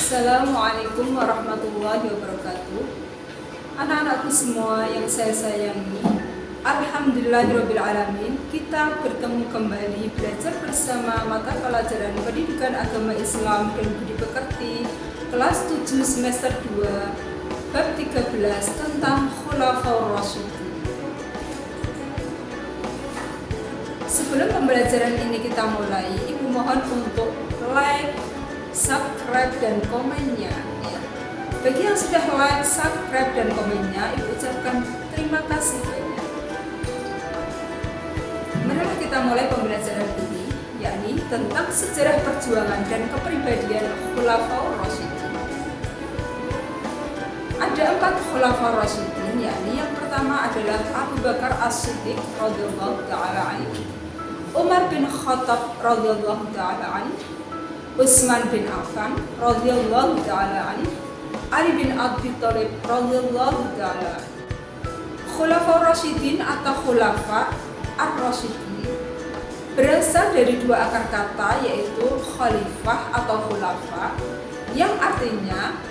Assalamualaikum warahmatullahi wabarakatuh. Anak-anakku semua yang saya sayangi, alhamdulillahirrabbilalamin, kita bertemu kembali belajar bersama mata pelajaran pendidikan agama Islam dan budi pekerti kelas 7 semester 2 bab 13 tentang Khulafaur Rasyidin. Sebelum pembelajaran ini kita mulai, Ibu mohon untuk like, subscribe dan komennya ya. Bagi yang sudah like, subscribe dan komennya, Ibu ucapkan terima kasih banyak. Marilah kita mulai pembelajaran ini, yakni tentang sejarah perjuangan dan kepribadian Khulafaur Rasyidin. Ada 4 Khulafaur Rasyidin, yakni yang pertama adalah Abu Bakar As-Siddiq radhiyallahu taala anhu, Umar bin Khattab radhiyallahu taala anhu, Utsman bin Affan radhiyallahu taala anhu, Ali bin Abi Thalib radhiyallahu taala anhu. Khulafaur Rasyidin atau Khulafa ar-Rasyidin berasal dari 2 akar kata, yaitu khalifah atau khulafa yang artinya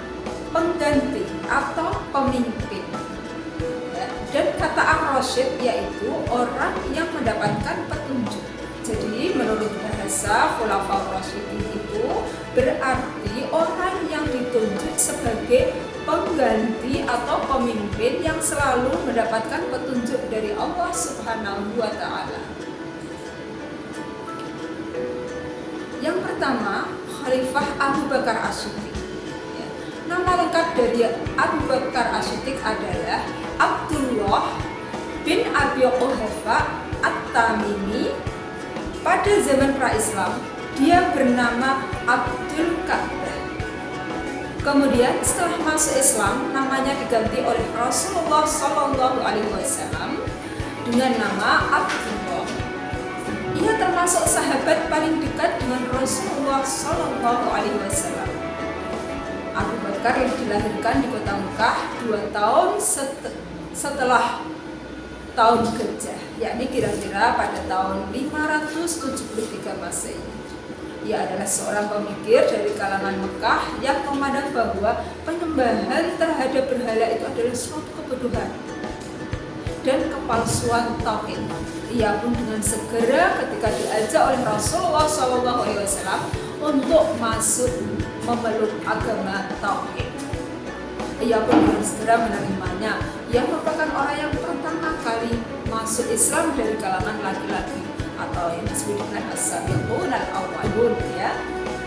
pengganti atau pemimpin, dan kata ar-Rasyid yaitu orang yang mendapatkan petunjuk. Jadi menurut bahasa Khulafaur Rasyidin itu berarti orang yang ditunjuk sebagai pengganti atau pemimpin yang selalu mendapatkan petunjuk dari Allah Subhanahu wa taala. Yang pertama, Khalifah Abu Bakar As-Siddiq. Nama lengkap dari Abu Bakar As-Siddiq adalah Abdullah bin Abi Quhafa At-Tamimi. Pada zaman pra-Islam, dia bernama Abdul Ka'bah. Kemudian setelah masuk Islam, namanya diganti oleh Rasulullah SAW dengan nama Abdullah. Ia termasuk sahabat paling dekat dengan Rasulullah SAW. Abu Bakar yang dilahirkan di kota Mekah 2 tahun setelah tahun Gajah, yakni kira-kira pada tahun 573 Masehi. Ia adalah seorang pemikir dari kalangan Mekah yang memandang bahwa penyembahan terhadap berhala itu adalah suatu kebodohan dan kepalsuan tauhid. Ia pun dengan segera ketika diajak oleh Rasulullah SAW untuk masuk memeluk agama tauhid, ia pun dengan segera menerimanya. Ia merupakan orang yang pertama kali masuk Islam dari kalangan laki-laki atau yang disebut dengan as-sabiqun al-awwalun ya.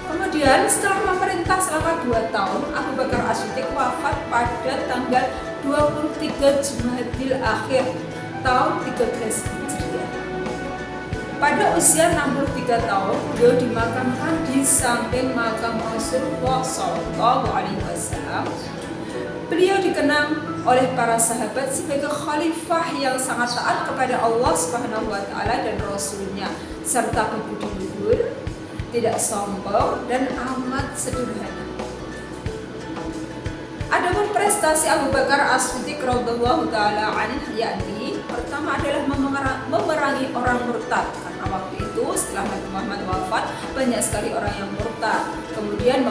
Kemudian setelah memerintah selama 2 tahun, Abu Bakar As-Siddiq wafat pada tanggal 23 Jumadil Akhir tahun 13 Hijriah. Pada usia 63 tahun, beliau dimakamkan di samping makam Rasulullah SAW. Beliau dikenang oleh para sahabat sebagai khalifah yang sangat taat kepada Allah Subhanahu wa taala dan Rasulnya, serta berbudi luhur, tidak sombong dan amat sederhana. Adapun prestasi Abu Bakar As-Siddiq radhiyallahu taala anhu, yakni pertama adalah memerangi orang murtad, karena waktu itu setelah Nabi Muhammad wafat banyak sekali orang yang murtad. Kemudian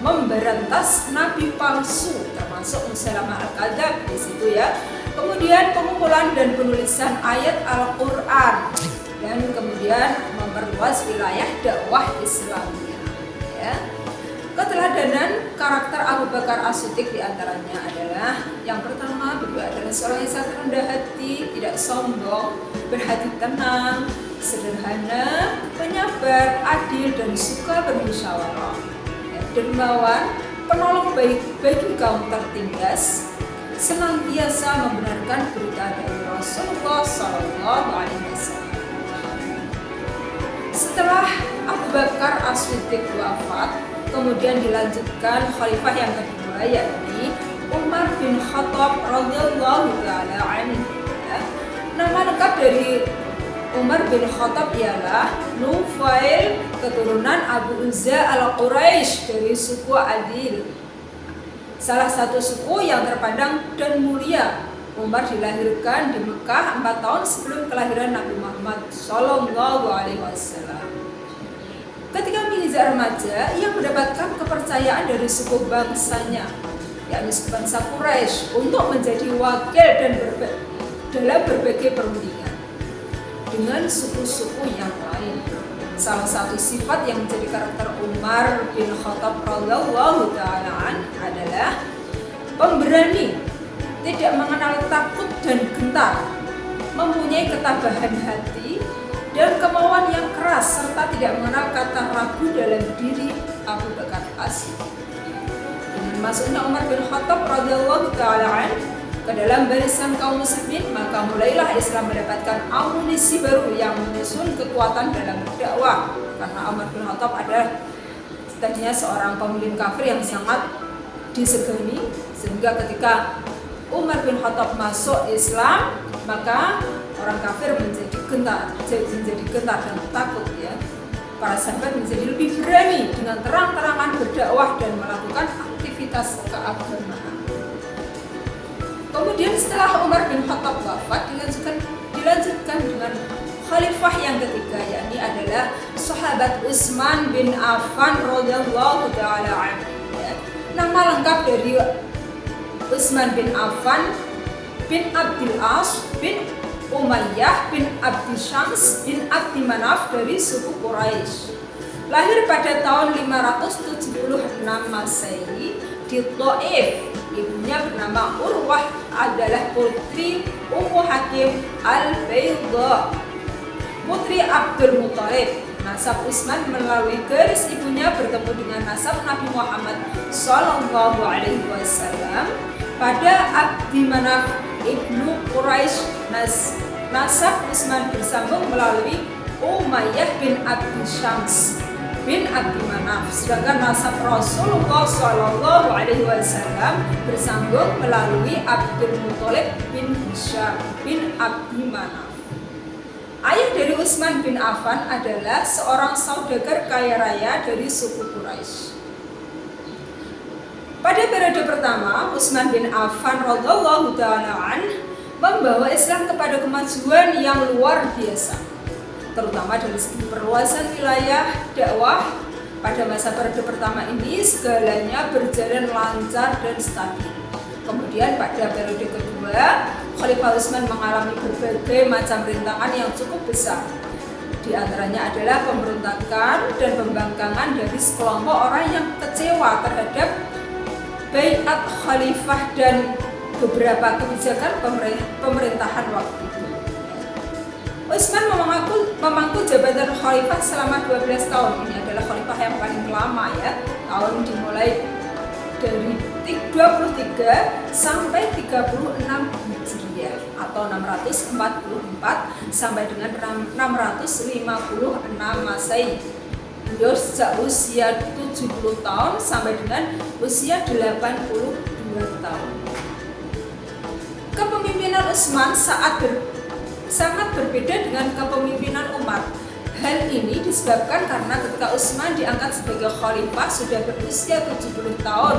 memberantas nabi palsu termasuk Musailamah al-Kadzdzab di situ ya. Kemudian pengumpulan dan penulisan ayat Al-Qur'an, dan kemudian memperluas wilayah dakwah Islamnya ya. Keteladanan karakter Abu Bakar As-Siddiq diantaranya adalah yang pertama, beliau adalah seorang yang sangat rendah hati, tidak sombong, berhati tenang, sederhana, penyabar, adil dan suka bermusyawarah, dermawan, penolong baik bagi kaum tertindas, senantiasa membenarkan berita dari Rasulullah SAW. Setelah Abu Bakar As-Siddiq wafat, kemudian dilanjutkan khalifah yang kedua, yakni Umar bin Khattab radhiyallahu taala anhu. Nama lengkap dari Umar bin Khattab ialah Nufail, keturunan Abu Uzza al-Quraisy dari suku Adil, salah satu suku yang terpandang dan mulia. Umar dilahirkan di Mekah 4 tahun sebelum kelahiran Nabi Muhammad SAW. Ketika sejak remaja ia mendapatkan kepercayaan dari suku bangsanya, yakni suku bangsa Quraisy, untuk menjadi wakil dalam berbagai perundingan dengan suku-suku yang lain. Salah satu sifat yang menjadi karakter Umar bin Khattab radhiyallahu ta'ala adalah pemberani, tidak mengenal takut dan gentar, mempunyai ketabahan hati dan kemauan yang keras, serta tidak mengenal kata ragu dalam diri Abu Bakar As-Siddiq. Dengan masuknya Umar bin Khattab radhiyallahu ta'ala ke dalam barisan kaum muslimin, maka mulailah Islam mendapatkan amunisi baru yang menyusun kekuatan dalam berdakwah. Karena Umar bin Khattab adalah tadinya seorang pemimpin kafir yang sangat disegani, sehingga ketika Umar bin Khattab masuk Islam, maka orang kafir menjadi gentar dan takut ya. Para sahabat menjadi lebih berani dengan terang-terangan berdakwah dan melakukan aktivitas keagamaan. Kemudian setelah Umar bin Khattab wafat, dilanjutkan dengan khalifah yang ketiga, yakni adalah sahabat Utsman bin Affan radhiyallahu ta'ala anhu. Nama lengkap dari Utsman bin Affan bin Abdul As bin Umayyah bin Abdi Syams bin Abdi Manaf dari suku Quraisy. Lahir pada tahun 576 Masehi di Thaif. Ibunya bernama Urwah, adalah putri Ummu Hakim al-Baydha, putri Abdul Muthalib. Nasab Utsman melalui garis ibunya bertemu dengan nasab Nabi Muhammad Sallallahu Alaihi Wasallam pada Abdi Manaf ibnu Quraisy. Nasab Utsman bersambung melalui Umayyah bin Abdi Syams bin Abdi Manaf, sedangkan nasab Rasulullah Sallallahu Alaihi Wasallam bersambung melalui Abdul Muthalib bin Hisham bin Abdi Manaf. Ayah dari Utsman bin Affan adalah seorang saudagar kaya raya dari suku Quraisy. Pada periode pertama, Utsman bin Affan radhiyallahu ta'ala membawa Islam kepada kemajuan yang luar biasa, terutama dari segi perluasan wilayah dakwah. Pada masa periode pertama ini segalanya berjalan lancar dan stabil. Kemudian pada periode kedua, Khalifah Utsman mengalami berbagai macam rintangan yang cukup besar. Di antaranya adalah pemberontakan dan pembangkangan dari sekelompok orang yang kecewa terhadap baiat khalifah dan beberapa kebijakan pemerintahan waktu itu. Utsman memangku jabatan khalifah selama 12 tahun. Ini adalah khalifah yang paling lama ya. Tahun dimulai dari 23 sampai 36 Hijriah atau 644 sampai dengan 656 Masehi. Beliau sejak usia 70 tahun sampai dengan usia 82 tahun. Kepemimpinan Utsman sangat berbeda dengan kepemimpinan Umar. Hal ini disebabkan karena ketika Utsman diangkat sebagai khalifah sudah berusia 70 tahun,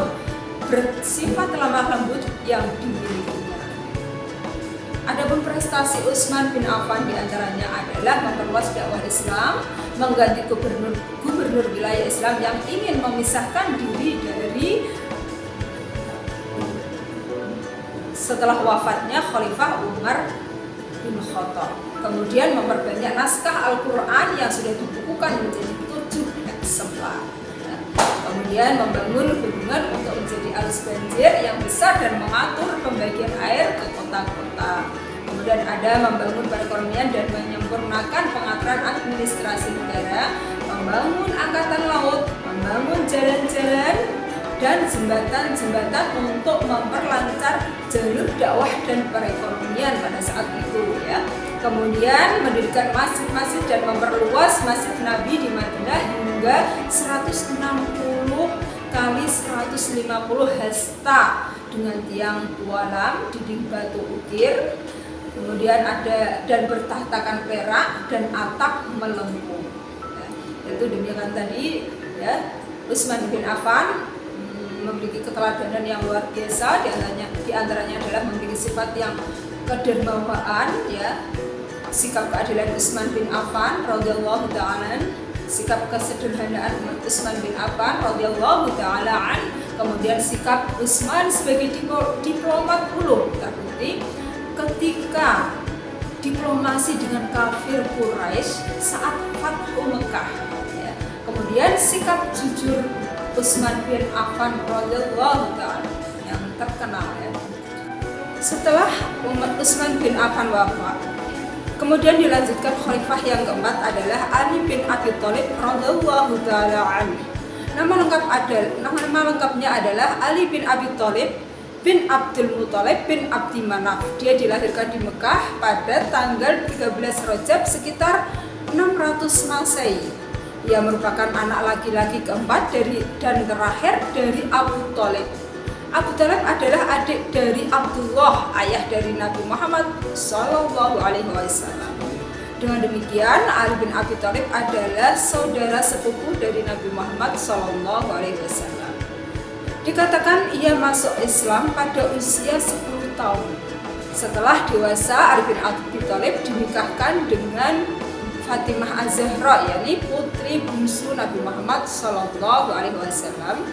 bersifat lemah lembut yang dimilikinya. Adapun prestasi Utsman bin Affan diantaranya adalah memperluas dakwah Islam, mengganti gubernur wilayah Islam yang ingin memisahkan diri dari setelah wafatnya Khalifah Umar bin Khattab. Kemudian memperbanyak naskah Al-Quran yang sudah dibukukan menjadi 7 eksemplar. Kemudian membangun bendungan untuk menjadi arus banjir yang besar dan mengatur pembagian air ke kota-kota. Kemudian ada membangun perekonomian dan menyempurnakan pengaturan administrasi negara, membangun angkatan laut, membangun jalan-jalan dan jembatan-jembatan untuk memperlancar jalur dakwah dan perekonomian pada saat itu ya. Kemudian mendirikan masjid-masjid dan memperluas Masjid Nabi di Madinah hingga 160 kali 150 hasta dengan tiang tualam, dinding batu ukir, kemudian ada dan bertahtakan perak dan atap melengkung. Ya, itu demikian tadi ya. Utsman bin Affan memiliki keteladanan yang luar biasa, di antaranya adalah memiliki sifat yang kedermawaan ya. Sikap keadilan Utsman bin Affan radhiyallahu ta'ala sikap kesederhanaan Utsman bin Affan radhiyallahu taala an, kemudian sikap Utsman sebagai diplomat ulung, terbukti ketika diplomasi dengan kafir Quraisy saat Fathu Mekah, ya. Kemudian sikap jujur Utsman bin Affan radhiyallahu taala yang terkenal, ya. Setelah Utsman bin Affan wafat, kemudian dilanjutkan khalifah yang keempat adalah Ali bin Abi Thalib radhiyallahu taala anhu. Nama lengkapnya adalah Ali bin Abi Thalib bin Abdul Muthalib bin Abdi Manaf. Dia dilahirkan di Mekah pada tanggal 13 Rajab sekitar 600 Masehi. Ia merupakan anak laki-laki keempat dan terakhir dari Abu Thalib. Abu Thalib adalah adik dari Abdullah, ayah dari Nabi Muhammad Sallallahu Alaihi Wasallam. Dengan demikian, Ali bin Abi Thalib adalah saudara sepupu dari Nabi Muhammad Sallallahu Alaihi Wasallam. Dikatakan ia masuk Islam pada usia 10 tahun. Setelah dewasa, Ali bin Abi Thalib dinikahkan dengan Fatimah Az-Zahra, yakni putri bungsu Nabi Muhammad Sallallahu Alaihi Wasallam.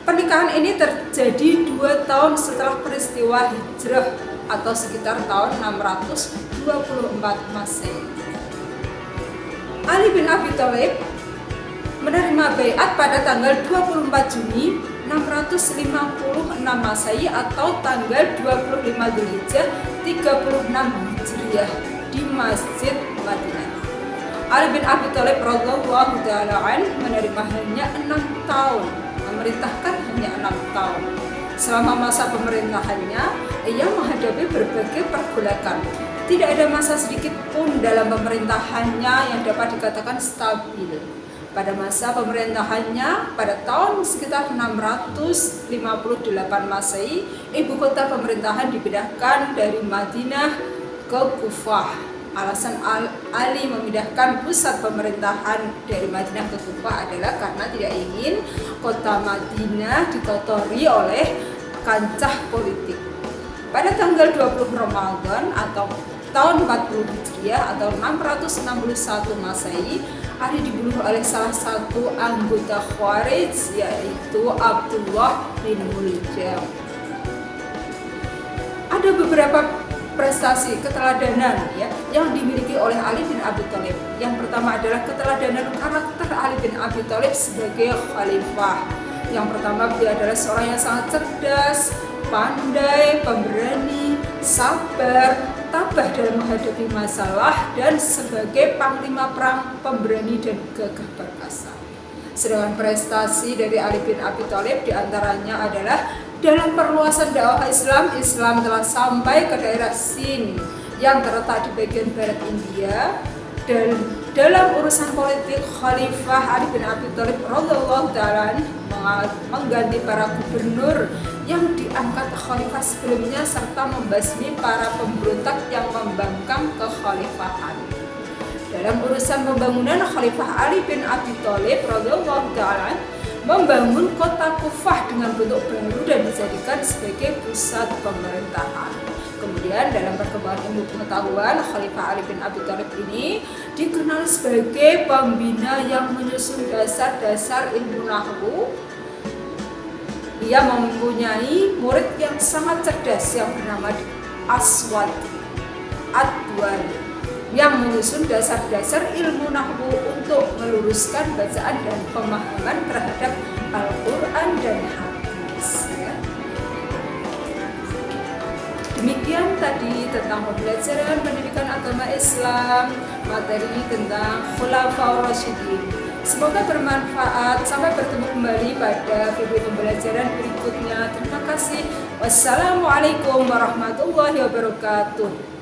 Pernikahan ini terjadi 2 tahun setelah peristiwa hijrah atau sekitar tahun 624 Masehi. Ali bin Abi Thalib menerima baiat pada tanggal 24 Juni 656 Masehi atau tanggal 25 Dzulhijjah 36 Hijriah di Masjid Madinah. Ali bin Abi Thalib radhiyallahu taala anhu menerima hanya 6 tahun, memerintahkan hanya 6 tahun. Selama masa pemerintahannya, ia menghadapi berbagai pergolakan. Tidak ada masa sedikit pun dalam pemerintahannya yang dapat dikatakan stabil. Pada masa pemerintahannya, pada tahun sekitar 658 Masehi, ibu kota pemerintahan dipindahkan dari Madinah ke Kufah. Alasan Ali memindahkan pusat pemerintahan dari Madinah ke Kufah adalah karena tidak ingin kota Madinah dikotori oleh kancah politik. Pada tanggal 20 Ramadan atau tahun 40 Hijriah atau 661 Masehi, Ali dibunuh oleh salah satu anggota Khawarij, yaitu Abdullah bin Muljam. Ada beberapa prestasi keteladanan, ya, yang dimiliki oleh Ali bin Abi Thalib. Yang pertama adalah keteladanan karakter Ali bin Abi Thalib sebagai khalifah. Yang pertama, dia adalah seorang yang sangat cerdas, pandai, pemberani, sabar, tabah dalam menghadapi masalah, dan sebagai panglima perang pemberani dan gagah perkasa. Sedangkan prestasi dari Ali bin Abi Thalib diantaranya adalah dalam perluasan dakwah Islam telah sampai ke daerah Sind yang terletak di bagian barat India. Dan dalam urusan politik, Khalifah Ali bin Abi Thalib radhiyallahu taala mengganti para gubernur yang diangkat khalifah sebelumnya serta membasmi para pemberontak yang membangkang kekhalifahan. Dalam urusan pembangunan, Khalifah Ali bin Abi Thalib radhiyallahu taala membangun kota Kufah dengan bentuk baru dan dijadikan sebagai pusat pemerintahan. Kemudian dalam perkembangan ilmu pengetahuan, Khalifah Ali bin Abi Thalib ini dikenal sebagai pembina yang menyusun dasar-dasar ilmu nahwu. Ia mempunyai murid yang sangat cerdas yang bernama Aswad Ad-Duali yang menyusun dasar-dasar ilmu nahwu untuk meluruskan bacaan dan pemahaman terhadap Al-Quran dan hadis. Demikian tadi tentang pembelajaran pendidikan agama Islam, materi tentang Khulafaur Rasyidin. Semoga bermanfaat. Sampai bertemu kembali pada video pembelajaran berikutnya. Terima kasih. Wassalamualaikum warahmatullahi wabarakatuh.